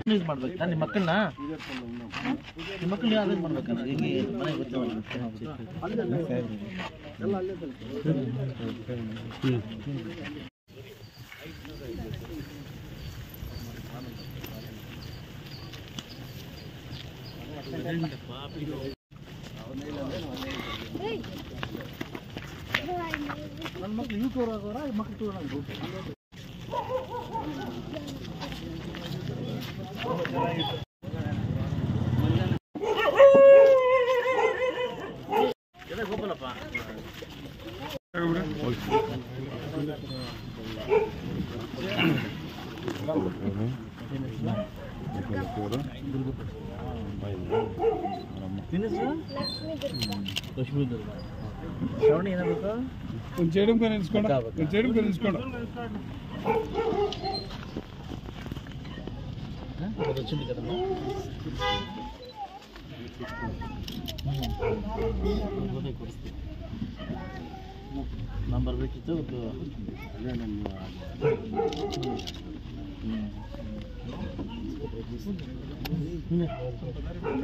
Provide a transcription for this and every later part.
Use ಮಾಡ್ಬೇಕಾ ನಿಮ್ಮ ಮಕ್ಕಳನ್ನ ಅರೇಂಜ್ ಮಾಡ್ಬೇಕಲ್ಲ ಹಿಂಗೆ ಮನೆಗೆ ಗೊತ್ತವಲ್ಲ ನನ್ನ ಮಕ್ಕಳು ಯೂ ಟೂರ್ ಆಗೋರ ಮಕ್ಕಳು ಟೂರ್ ಆಗೋದು ಗೋಪಾಲಪ್ಪ ಲಕ್ಷ್ಮೀ ದುರ್ಗ ಶ್ರವಣಿ ಏನಾಗಬೇಕು ಒಂದು ಜೇಡಿಂ ಕನಿಸ್ಕೊಂಡು ರಚನೆ ಕದಮ್ಮ ಕೊಡಿಸ್ತೀವಿ ನಾನು ಬರಬೇಕಿತ್ತು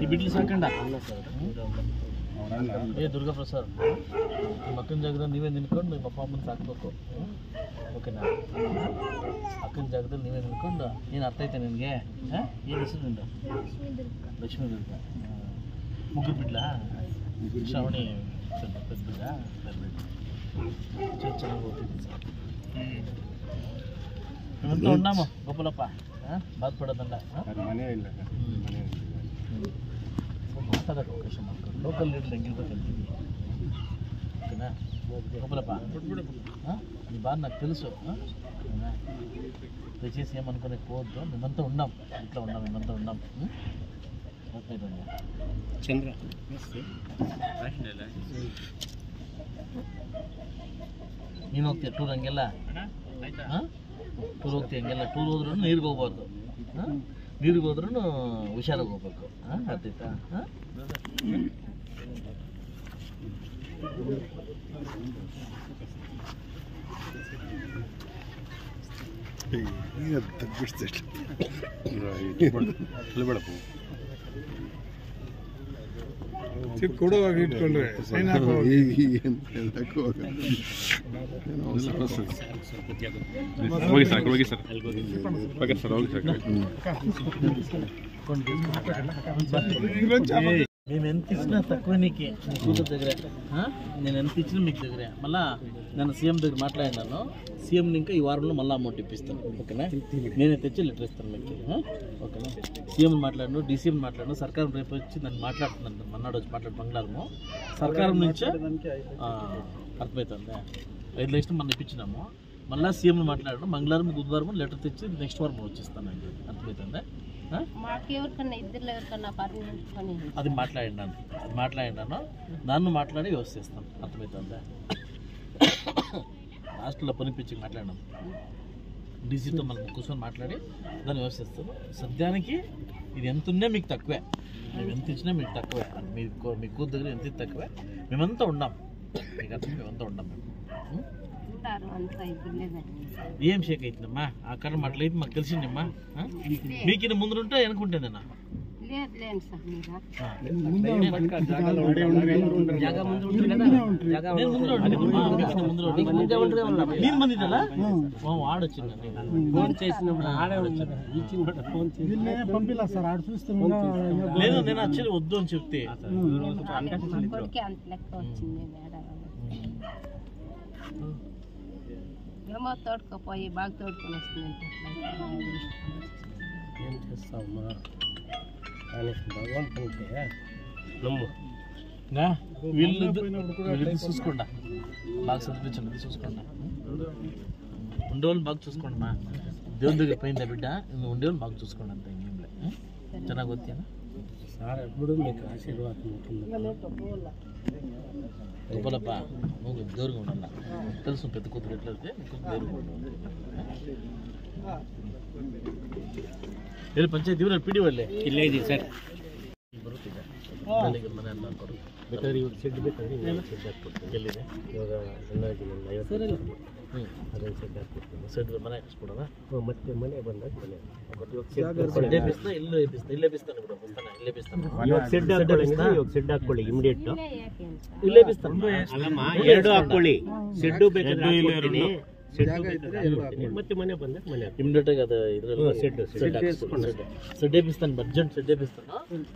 ಈ ಬಿಡ್ಲಿ ಸಾಕಂಡ ಏ ದುರ್ಗಾ ಪ್ರಸಾದ್ ನಿಮ್ಮ ಅಕ್ಕನ ಜಾಗದಲ್ಲಿ ನೀವೇ ನಿಂತ್ಕೊಂಡು ನಿಮ್ಮ ಅಪ್ಪ ಅಮ್ಮನ ಸಾಕಬೇಕು ಓಕೆನಾ ಅಕ್ಕನ ಜಾಗದಲ್ಲಿ ನೀವೇ ನಿಂತ್ಕೊಂಡು ಏನು ಅರ್ಥ ಐತೆ ನಿನಗೆ ಹಾಂ ಏನು ಹೆಸರು ನಿಂದು ಲಕ್ಷ್ಮೀ ದುರ್ಗ ಮುಗ್ಗು ಬಿಡ್ಲಾ ಶ್ರಾವಣಿ ಸ್ವಲ್ಪ ಬಿಡ್ಲ ಬರಬೇಕು ಚೆನ್ನಾಗಿ ಓದ್ತಿದ್ದೀನಿ ಸರ್ ನಿಮ್ಮಂತ ಉಣ್ಣಮ್ಮ ಗೋಪಾಲಪ್ಪ ಹಾಂ ಬಾದ್ಪಡೋದಲ್ಲ ಮನೆ ಇಲ್ಲ ಮಾತಾಡೋಕೆ ಅವಕಾಶ ಮಾಡ್ಕೊಂಡು ಲೋಕಲ್ ಲೀಡರ್ ಹೆಂಗಿರ್ಬೇಕು ಅಂತೀವಿ ಓಕೆನಾ ಗೋಪಾಲಪ್ಪ ಹಾಂ ನೀವು ಬಾರ್ నాకు తెలుసు దయచేసి ఏమనుకునే పోవద్దు మేమంతా ఉన్నాం ఇట్లా ఉన్నాం మేమంతా ఉన్నాం ఓకే చంద్ర ನೀನು ಹೋಗ್ತೀಯ ಟೂರ್ ಹಂಗೆಲ್ಲ ಹಾಂ ಟೂರ್ ಹೋಗ್ತೀಯ ಹಂಗೆಲ್ಲ ಟೂರ್ ಹೋದ್ರೂ ನೀರಿಗೆ ಹೋಗ್ಬಾರ್ದು ಹಾಂ ನೀರಿಗೆ ಹೋದ್ರೂ ಹುಷಾರಾಗಿ ಹೋಗ್ಬೇಕು ಹಾಂ ಅರ್ಥೈತಾ ಹಾಂ ಕೊಡುವಾಗ ಇಟ್ಕೊಂಡ್ರೆ ಹೋಗಿ ಸರ್ ಹೋಗಿ ಸರ್ ಓಕೆ ಸರ್ ಹೋಗಿ ಸರ್ నేను ఎంత ఇచ్చినా తక్కువ నీకు నీ కూతురు దగ్గర నేను ఎంత ఇచ్చినా మీకు దగ్గర మళ్ళీ నేను సీఎం దగ్గర మాట్లాడినాను సీఎంని ఇంకా ఈ వారంలో మళ్ళీ అమౌంట్ ఇప్పిస్తాను ఓకేనా నేనే తెచ్చి లెటర్ ఇస్తాను మీకు ఓకేనా సీఎం మాట్లాడను డీసీఎం మాట్లాడను సర్కారం రేపు వచ్చి నన్ను మాట్లాడుతున్నాను మన్నాడు వచ్చి మాట్లాడు బంగారము సర్కారం నుంచే అర్థమవుతుంది 5 లక్షలు మనం ఇప్పించినాము మళ్ళీ సీఎంని మాట్లాడను మంగళవారం బుధవారం లెటర్ తెచ్చి నెక్స్ట్ వారం వచ్చేస్తానండి అర్థమవుతుంది అది మాట్లాడినాను నన్ను మాట్లాడి వ్యవస్థిస్తాను అర్థమవుతుందా హాస్టల్లో పనిపించి మాట్లాడినాం డీసీతో మనం కూర్చొని మాట్లాడి దాన్ని వ్యవస్థిస్తాను సద్యానికి ఇది ఎంత ఉన్నా మీకు తక్కువే మేము ఎంత ఇచ్చినా మీకు తక్కువే మీ కూతురు దగ్గర ఎంత తక్కువే మేమంతా ఉన్నాం మీకు అర్థం మేమంతా ఉన్నాం మేము ఏం షేక్ అవుతుందమ్మా ఆ కారణం అట్లయితే మాకు తెలిసిందమ్మా మీకు ముందు ఉంటే అనుకుంటేదన్నా నేను మందిదలా ఆడొచ్చింది లేదు నేను యాక్చువల్లీ వద్దు అని చెప్తే ఏమో తోడుకోపోయి బాగా తోడుకొని వస్తుంది ఏం చేస్తావమ్మా కానీ భగవంతునికే నమ్ము వీళ్ళు చూసుకోండి బాగా చదివించండి చూసుకోండి ఉండేవాళ్ళు బాగా చూసుకోండి మా దేవుని దగ్గర పోయిందా బిడ్డ నువ్వు ఉండేవాళ్ళు బాగా చూసుకోండి అంత ఏం లేదు ಚೆನ್ನಾಗಿ ಓದ್ತೀಯಾ సార్ ఎప్పుడు మీకు ఆశీర్వాదం ఉంటుంది ಗೋಪಾಲಪ್ಪ నువ్వు దేవుడిగా ఉండాల తెలుసు పెద్ద కూతురు ఎట్లా అయితే నీకు దేవుడిగా ఉండాలి ಎಲ್ಲಿ ಪಂಚಾಯತ್ ಇವರಲ್ಲಿ ಪಿ ಡಿ ಒಳ್ಳೆ ಇಲ್ಲೇ ಇದೀವಿ ಸರ್ ಬರುತ್ತಿದೆ ನನಗೆ ಮನೆ ಎಲ್ಲ ಬೇಕಾದ್ರೆ ಇವಾಗ ಶೆಡ್ ಬೇಕಾದ್ರೆ ಶೆಡ್ ಹಾಕ್ಕೊಡ್ತೀನಿ ಎಲ್ಲಿದೆ ಇವಾಗ 50 ಅದೊಂದು ಸೆಡ್ ಹಾಕ್ಬಿಡ್ತೀನಿ. ಸೆಡ್ ಮನೆ ಹಾಕಿಸ್ಬಿಡೋಣ. ಮತ್ತೆ ಮನೆ ಬಂದಾಗ ಮನೆ ಸೆಡ್ ಎಬ್ಬಿಸ್ತಾ ಇಲ್ಲೇ ಬಿಸ್ತಾನೆ ಬಿಡು. ಇಲ್ಲೇ ಬಿಸ್ತಾನೆ. ಸೆಡ್ ಹಾಕೊಳ್ಳಿ, ಇವಾಗ ಸೆಡ್ ಹಾಕೊಳ್ಳಿ ಇಮಿಡಿಯೇಟ್. ಇಲ್ಲೇ ಯಾಕೆ ಅಂತ ಇಲ್ಲೇ ಬಿಸ್ತಾನೆ. ಅಲ್ಲಮ್ಮ, ಎರಡು ಹಾಕೊಳ್ಳಿ. ಸೆಡ್ಡು ಬೇಕಾದ್ರೆ ಹಾಕ್ಕೊಡ್ತೀನಿ. ಮತ್ತೆ ಮನೆ ಬಂದಾಗ ಮನೆ ಇಮಿಡಿಯೇಟ್ ಆಗಿ ಅದು ಇದ್ರಲ್ಲಿ ಸೆಡ್ ಎಬ್ಬಿಸ್ತಾನೆ. ಅರ್ಜೆಂಟ್ ಸೆಡ್ ఎపిస్తాను.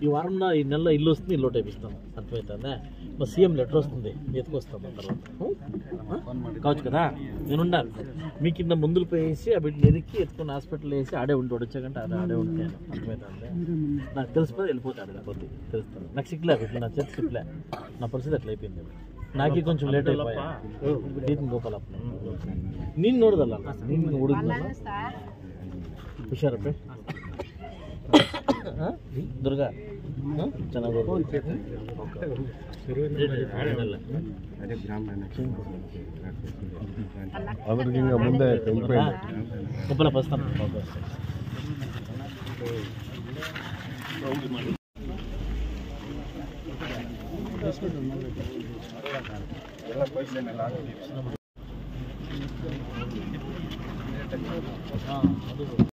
ఈ వారంలో ఈ నెలలో ఇల్లు వస్తుంది, ఇల్లు ఒకటి ఎపిస్తాను. అర్థమవుతుందా? మా సీఎం లెటర్ వస్తుంది, ఎత్తుకొస్తాను తర్వాత. కావచ్చు కదా, నేను ఉండాలి. మీ కింద మందులు పోయేసి ఆ బిడ్డ ఎదికి ఎత్తుకుని హాస్పిటల్ వేసి ఆడే ఉంటాడు. వచ్చాకంటే ఆడే ఉంటాను. అర్థమవుతుందా? నాకు తెలిసిపోతే వెళ్ళిపోతాడు. లేకపోతే తెలుస్తాను. నాకు సిక్లే బిడ్డ, నా చేతి సిక్లే. నా పరిస్థితి అట్లా అయిపోయింది. నాకే కొంచెం లేట్ అయిపోయా. దీని ಗೋಪಾಲಪ್ಪ ನೀನು ನೋಡ್ದಲ್ಲ, ನೀನು ಹುಡುಗಲ್ಲ ಹುಷಾರಪ್ಪೆ. ದುರ್ಗಾ ಚೆನ್ನಾಗಿ ಮುಂದೆ ಗೋಪಾಲ ಬಸ್ತಾನ.